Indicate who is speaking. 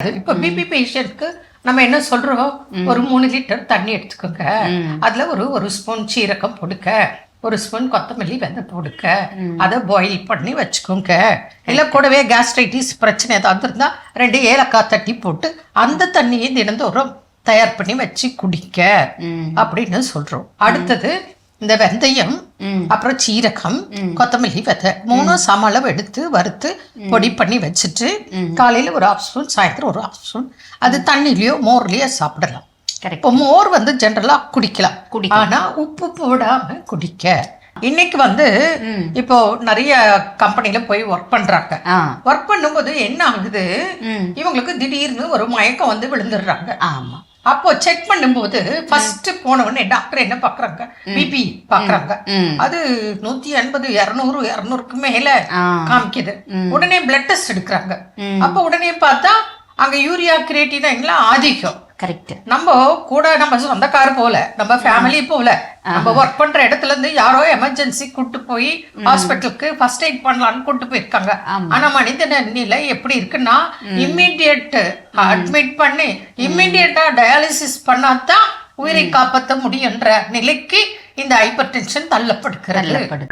Speaker 1: இப்ப பிபி பேஷண்ட்க்கு நம்ம என்ன சொல்றோம், ஒரு 3 லிட்டர் தண்ணி எடுத்துக்கோங்க, அதுல ஒரு ஸ்பூன் சீரகம் போடுக்க, ஒரு ஸ்பூன் கொத்தமல்லி விதை போடுக்க, அதை பாயில் பண்ணி வச்சுக்கோங்க. இல்ல கூடவே கேஸ்ட்ரைட்டிஸ் பிரச்சனை ஏதாவது இருந்தா 2 ஏலக்காய் தட்டி போட்டு அந்த தண்ணியை தினந்தோறும் தயார் பண்ணி வச்சு குடிக்க அப்படின்னு சொல்றோம். அடுத்தது இந்த வெந்தயம், அப்புறம் சீரகம், கொத்தமல்லி விதை 3 சம அளவு எடுத்து வறுத்து பொடி பண்ணி வச்சுட்டு காலையில ஒரு 1/2 ஸ்பூன், சாயந்தரம் ஒரு 1/2 ஸ்பூன், அது தண்ணிலயோ மோர்லயோ சாப்பிடலாம். இப்போ மோர் ஜென்ரலா குடிக்கலாம், ஆனா உப்பு போடாம குடிக்க. இன்னைக்கு இப்போ நிறைய கம்பெனில போய் ஒர்க் பண்றாங்க. ஒர்க் பண்ணும்போது என்ன ஆகுது, இவங்களுக்கு திடீர்னு ஒரு மயக்கம் விழுந்துடுறாங்க.
Speaker 2: ஆமா.
Speaker 1: அப்போ செக் பண்ணும்போது ஃபர்ஸ்ட் போன உடனே டாக்டர் என்ன பாக்குறாங்க, பிபி பாக்குறாங்க. அது 180 200க்கு மேல காமிக்குது. உடனே பிளட் டெஸ்ட் எடுக்கிறாங்க. அப்ப உடனே பார்த்தா அங்க யூரியா கிரியேட்டின் எல்லாம் அதிகம்.
Speaker 2: கரெக்ட்.
Speaker 1: நம்ம கூட நம்ம சொந்தக்கார போல, நம்ம ஃபேமிலி போல, நம்ம ஒர்க் பண்ற இடத்துல இருந்து யாரோ எமர்ஜென்சி கூட்டு போய் ஹாஸ்பிட்டலுக்கு ஃபர்ஸ்ட் எய்ட் பண்ணலாம்னு கூட்டு போயிருக்காங்க. ஆனா மனித நிலை எப்படி இருக்குன்னா, இம்மிடியேட் அட்மிட் பண்ணி இம்மிடியேட்டா டயாலிசிஸ் பண்ணாதான் உயிரை காப்பாற்ற முடியுன்ற நிலைக்கு இந்த ஹைப்பர் டென்ஷன் தள்ளப்படுகிறது.